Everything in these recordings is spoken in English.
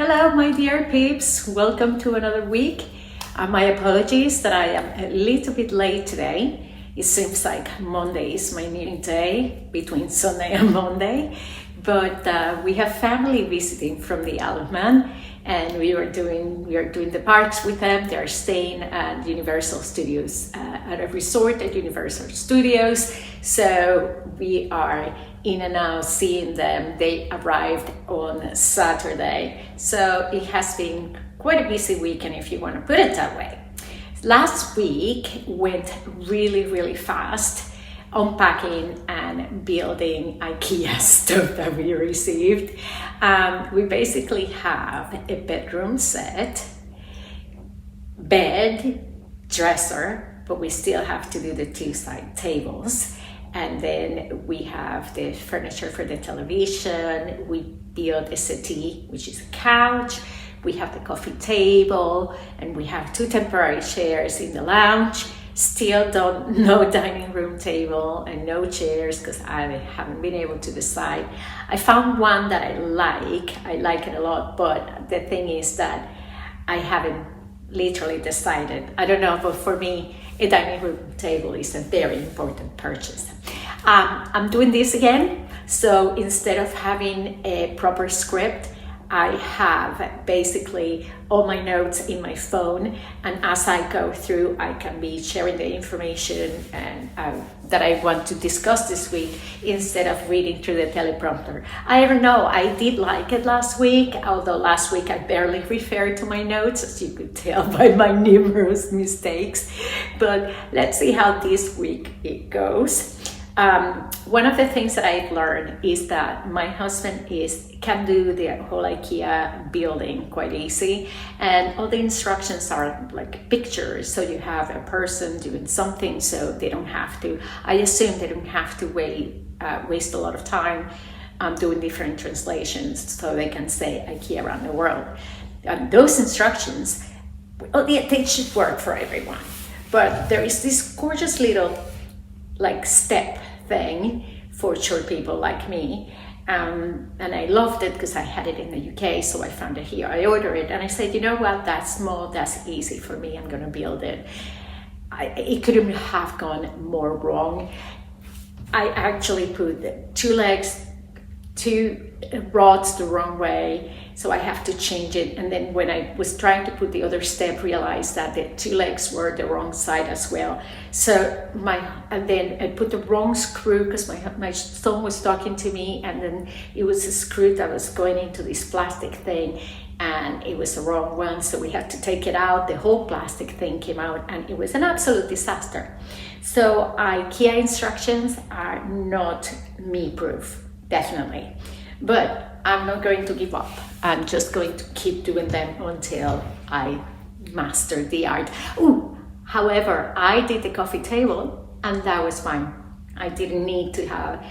Hello, my dear peeps. Welcome to another week. My apologies that I am a little bit late today. It seems like Monday is my meeting day between Sunday and Monday, but we have family visiting from the Isle of Man, and we are doing the parks with them. They are staying at Universal Studios, at a resort at Universal Studios. So we are in and out seeing them. They arrived on Saturday, so it has been quite a busy weekend, if you want to put it that way. Last week went really fast, unpacking and building IKEA stuff that we received. We basically have a bedroom set, bed, dresser, but we still have to do the two side tables. And then we have the furniture for the television. We built a settee, which is a couch. We have the coffee table, and we have two temporary chairs in the lounge. Still no dining room table and no chairs because I haven't been able to decide. I found one that I like it a lot, but the thing is that I haven't literally decided. I don't know, but for me, a dining room table is a very important purchase. I'm doing this again, so instead of having a proper script, I have basically all my notes in my phone, and as I go through, I can be sharing the information and that I want to discuss this week instead of reading through the teleprompter. I don't know, I did like it last week, although last week I barely referred to my notes, as you could tell by my numerous mistakes. But let's see how this week it goes. One of the things that I've learned is that my husband can do the whole IKEA building quite easy, and all the instructions are like pictures, so you have a person doing something, so they don't have to, I assume they don't have to waste a lot of time doing different translations, so they can say IKEA around the world. And those instructions, well, they should work for everyone, but there is this gorgeous little step thing for short people like me, and I loved it because I had it in the UK, so I found it here. I ordered it and I said, you know what, that's small, that's easy for me, I'm gonna build it. It couldn't have gone more wrong. I actually put two rods the wrong way, so I have to change it. And then when I was trying to put the other step, realized that the two legs were the wrong side as well. And then I put the wrong screw because my son was talking to me, and then it was a screw that was going into this plastic thing, and it was the wrong one, so we had to take it out. The whole plastic thing came out, and it was an absolute disaster. So IKEA instructions are not me-proof, definitely. But I'm not going to give up. I'm just going to keep doing them until I master the art. However, I did the coffee table, and that was fine. I didn't need to have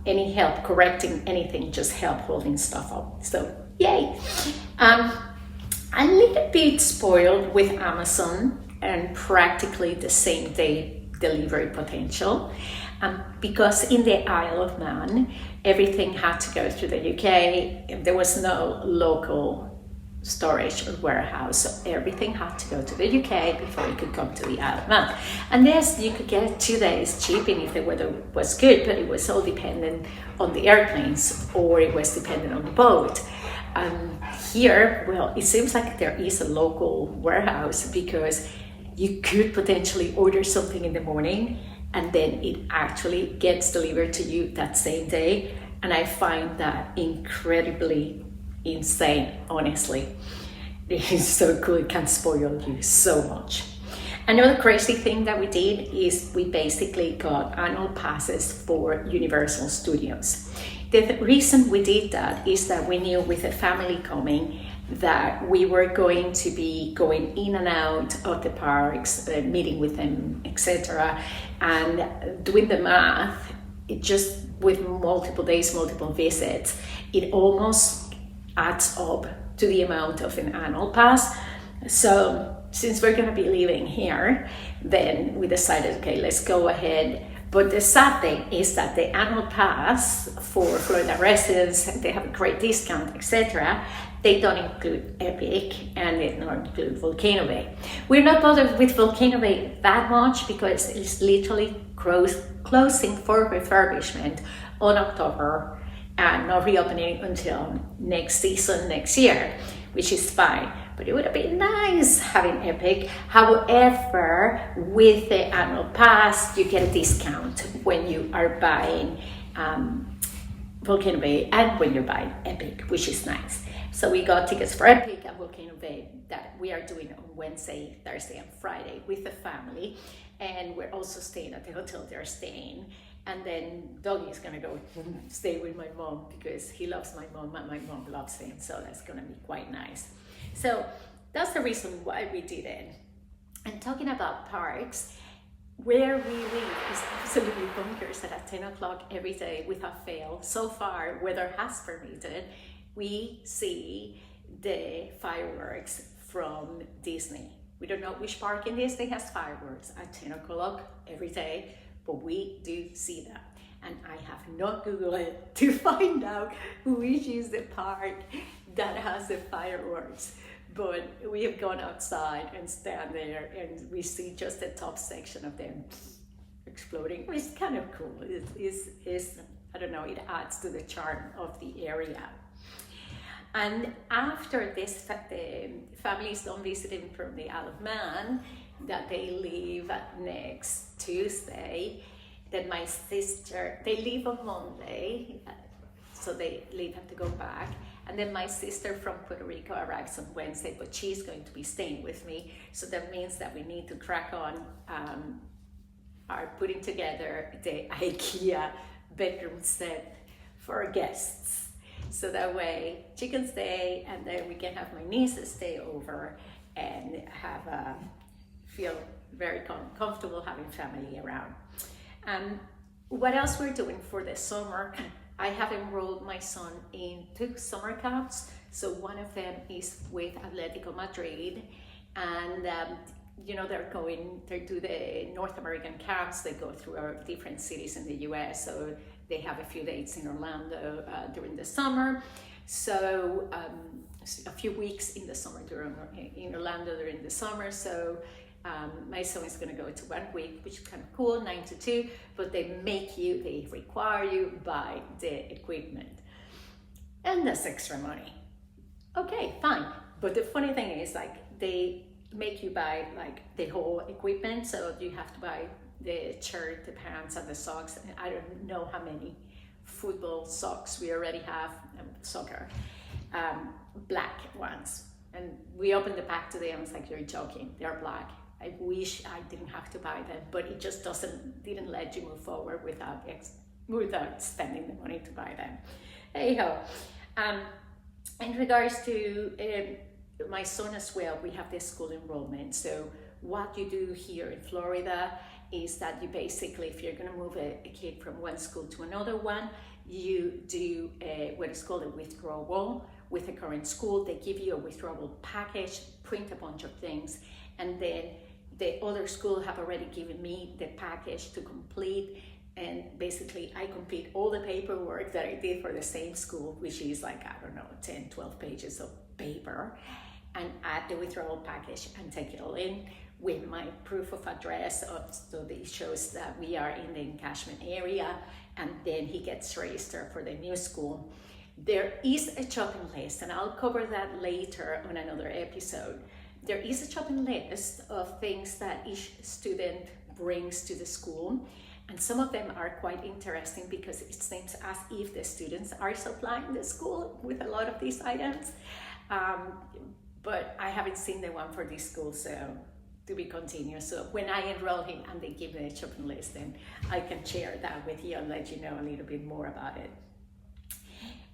any help correcting anything, just help holding stuff up. So, yay! A little bit spoiled with Amazon and practically the same day delivery potential. Because in the Isle of Man, everything had to go through the UK. There was no local storage or warehouse, so everything had to go to the UK before it could come to the Isle of Man. And yes, you could get 2 days shipping if the weather was good, but it was all dependent on the airplanes, or it was dependent on the boat. Here, well, it seems like there is a local warehouse, because you could potentially order something in the morning and then it actually gets delivered to you that same day. And I find that incredibly insane, honestly. It is so cool, it can spoil you so much. Another crazy thing that we did is we basically got annual passes for Universal Studios. The reason we did that is that we knew with a family coming that we were going to be going in and out of the parks, meeting with them, etc. And doing the math, it just with multiple days, multiple visits, it almost adds up to the amount of an annual pass. So since we're going to be living here, then we decided, okay, let's go ahead. But the sad thing is that the annual pass for Florida residents, they have a great discount, etc. They don't include Epic and they don't include Volcano Bay. We're not bothered with Volcano Bay that much because it's literally closing for refurbishment on October and not reopening until next season, next year, which is fine. But it would have been nice having Epic. However, with the annual pass, you get a discount when you are buying Volcano Bay and when you're buying Epic, which is nice. So we got tickets for Epic and Volcano Bay that we are doing on Wednesday, Thursday, and Friday with the family. And we're also staying at the hotel they're staying. And then Doggy is gonna go stay with my mom because he loves my mom and my mom loves him. So that's gonna be quite nice. So that's the reason why we did it. And talking about parks, where we live is absolutely bonkers that at 10 o'clock every day without fail, so far, weather has permitted, we see the fireworks from Disney. We don't know which park in Disney has fireworks at 10 o'clock every day, but we do see that. And I have not Googled it to find out which is the park that has the fireworks. But we have gone outside and stand there and we see just the top section of them exploding. It's kind of cool. It's I don't know, it adds to the charm of the area. And after this, the family is done visiting from the Isle of Man, that they leave next Tuesday. Then my sister, they leave on Monday, so they have to go back. And then my sister from Puerto Rico arrives on Wednesday, but she's going to be staying with me. So that means that we need to crack on are putting together the IKEA bedroom set for guests. So that way she can stay and then we can have my nieces stay over and have feel very comfortable having family around. What else we're doing for the summer? I have enrolled my son in 2 summer camps. So one of them is with Atletico Madrid, and they do the North American camps. They go through our different cities in the US. So they have a few dates in Orlando during the summer. So a few weeks in the summer in Orlando during the summer. So my son is going to go to 1 week, which is kind of cool, 9 to 2, but they require you buy the equipment. And that's extra money. Okay, fine. But the funny thing is, they make you buy the whole equipment. So you have to buy the shirt, the pants, and the socks. And I don't know how many football socks we already have, soccer, black ones. And we opened the pack today and I was like, you're joking, they're black. I wish I didn't have to buy them, but it just didn't let you move forward without spending the money to buy them. Anyhow, in regards to my son as well, we have this school enrollment. So what you do here in Florida is that you basically, if you're going to move a kid from one school to another one, you do what is called a withdrawal with the current school. They give you a withdrawal package, print a bunch of things, and then the other school have already given me the package to complete. And basically I complete all the paperwork that I did for the same school, which is 10, 12 pages of paper, and add the withdrawal package and take it all in with my proof of address. So it shows that we are in the encashment area, and then he gets registered for the new school. There is a shopping list, and I'll cover that later on another episode. There is a shopping list of things that each student brings to the school, and some of them are quite interesting because it seems as if the students are supplying the school with a lot of these items. But I haven't seen the one for this school, so to be continued. So when I enroll him and they give me a shopping list, then I can share that with you and let you know a little bit more about it.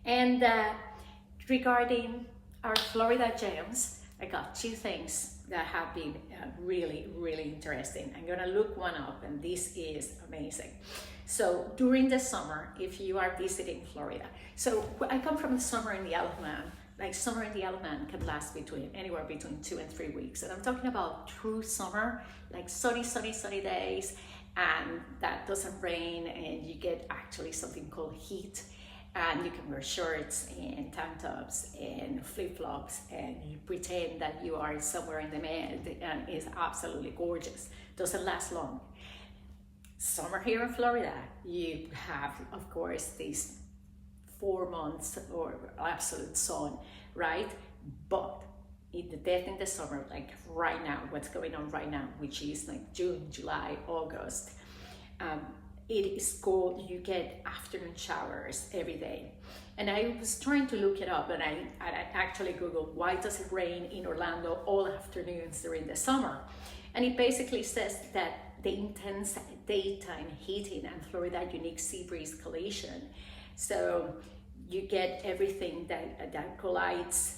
And regarding our Florida gems, I got 2 things that have been really, really interesting. I'm gonna look one up, and this is amazing. So during the summer, if you are visiting Florida, so I come from the summer in the Isle of Man. Summer in the Isle of Man can last anywhere between 2 and 3 weeks. And I'm talking about true summer, sunny days, and that doesn't rain, and you get actually something called heat. And you can wear shorts and tank tops and flip-flops and pretend that you are somewhere in the med, and it's absolutely gorgeous. Doesn't last long. Summer here in Florida, you have, of course, these 4 months or absolute sun, right? But in the death in the summer, like right now, what's going on right now, which is like June, July, August, it is cold. You get afternoon showers every day. And I was trying to look it up, and I actually Googled, why does it rain in Orlando all afternoons during the summer? And it basically says that the intense daytime heating and Florida unique sea breeze collision. So you get everything that collides.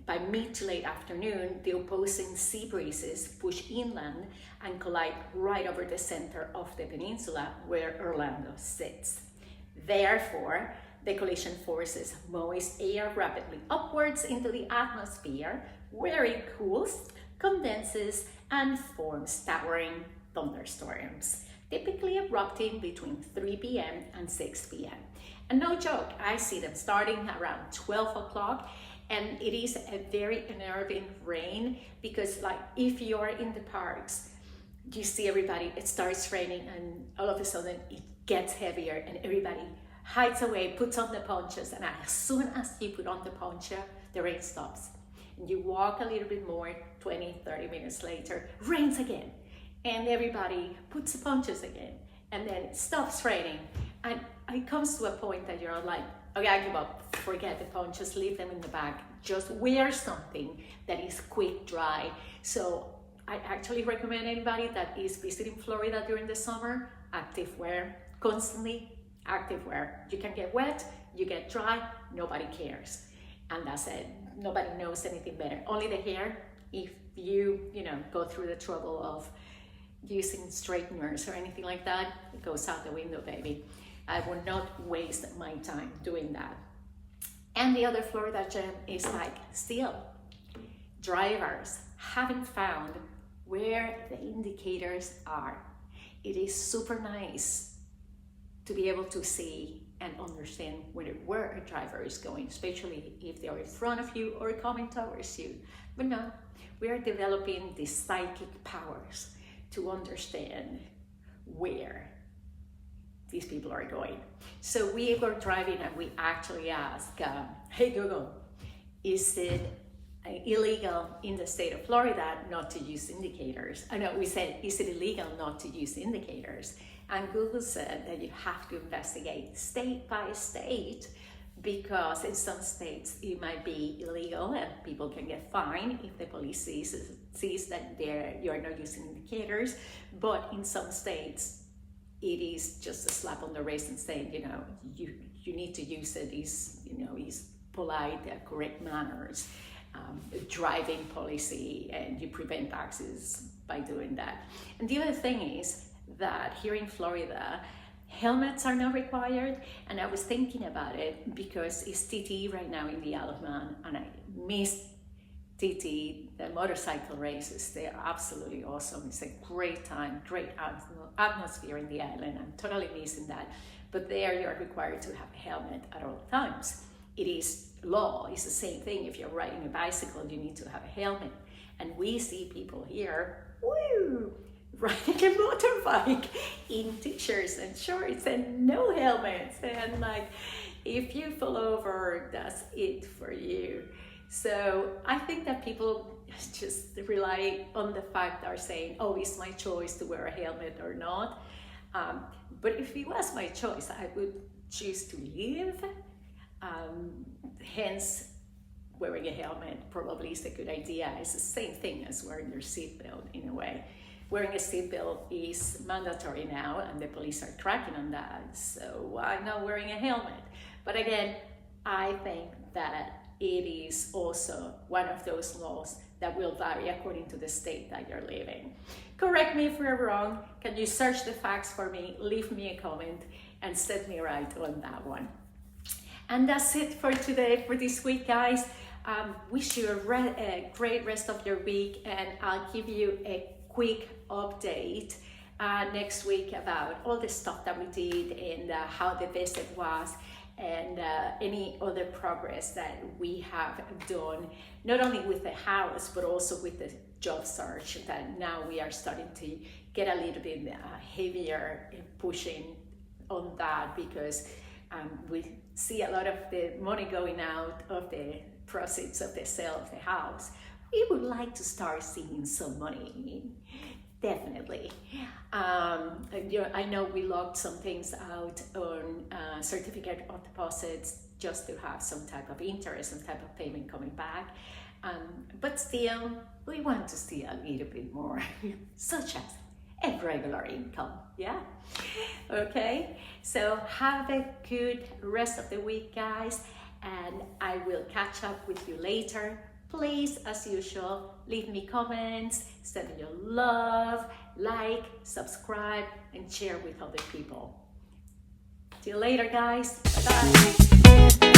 By mid to late afternoon, the opposing sea breezes push inland and collide right over the center of the peninsula where Orlando sits. Therefore, the collision forces moist air rapidly upwards into the atmosphere, where it cools, condenses, and forms towering thunderstorms, typically erupting between 3 p.m. and 6 p.m. And no joke, I see them starting around 12 o'clock, and it is a very unnerving rain, because like if you're in the parks, you see everybody, it starts raining and all of a sudden it gets heavier and everybody hides away, puts on the ponchos, and as soon as you put on the poncho, the rain stops. And you walk a little bit more, 20, 30 minutes later, rains again. And everybody puts the ponchos again, and then it stops raining. And it comes to a point that you're like, okay, I give up, forget the ponchos, leave them in the bag, just wear something that is quick dry. So I actually recommend anybody that is visiting Florida during the summer, active wear, constantly active wear. You can get wet, you get dry, nobody cares. And that's it, nobody knows anything better. Only the hair, if you go through the trouble of using straighteners or anything like that, it goes out the window, baby. I would not waste my time doing that. And the other Florida gem is like, still, drivers haven't found where the indicators are. It is super nice to be able to see and understand where a driver is going, especially if they are in front of you or coming towards you. But no, we are developing these psychic powers to understand where these people are going. So we were driving and we actually asked, hey Google, is it illegal in the state of Florida not to use indicators? We said, is it illegal not to use indicators? And Google said that you have to investigate state by state, because in some states it might be illegal and people can get fined if the police sees that you're not using indicators. But in some states, it is just a slap on the wrist and saying, you need to use it, is polite, correct manners, driving policy, and you prevent accidents by doing that. And the other thing is that here in Florida, helmets are not required, and I was thinking about it because it's TT right now in the Isle of Man, and I missed TT, the motorcycle races. They are absolutely awesome. It's a great time, great atmosphere in the island. I'm totally missing that. But there you are required to have a helmet at all times. It is law, it's the same thing. If you're riding a bicycle, you need to have a helmet. And we see people here, riding a motorbike in t-shirts and shorts and no helmets. And like, if you fall over, that's it for you. So I think that people just rely on the fact they're saying, oh, it's my choice to wear a helmet or not. But if it was my choice, I would choose to live. Hence, wearing a helmet probably is a good idea. It's the same thing as wearing your seatbelt in a way. Wearing a seatbelt is mandatory now, and the police are tracking on that. So why not wearing a helmet? But again, I think that it is also one of those laws that will vary according to the state that you're living. Correct me if we're wrong. Can you search the facts for me? Leave me a comment and set me right on that one. And that's it for today, for this week, guys. Wish you a great rest of your week, and I'll give you a quick update next week about all the stuff that we did and how the visit was, and any other progress that we have done, not only with the house but also with the job search, that now we are starting to get a little bit heavier in pushing on that, because we see a lot of the money going out of the proceeds of the sale of the house. We would like to start seeing some money, definitely. I know we locked some things out on certificate of deposits just to have some type of interest, some type of payment coming back. But still, we want to see a little bit more, such as a regular income, yeah? Okay, so have a good rest of the week, guys, and I will catch up with you later. Please, as usual, leave me comments, send me your love, like, subscribe, and share with other people. See you later, guys. Bye-bye.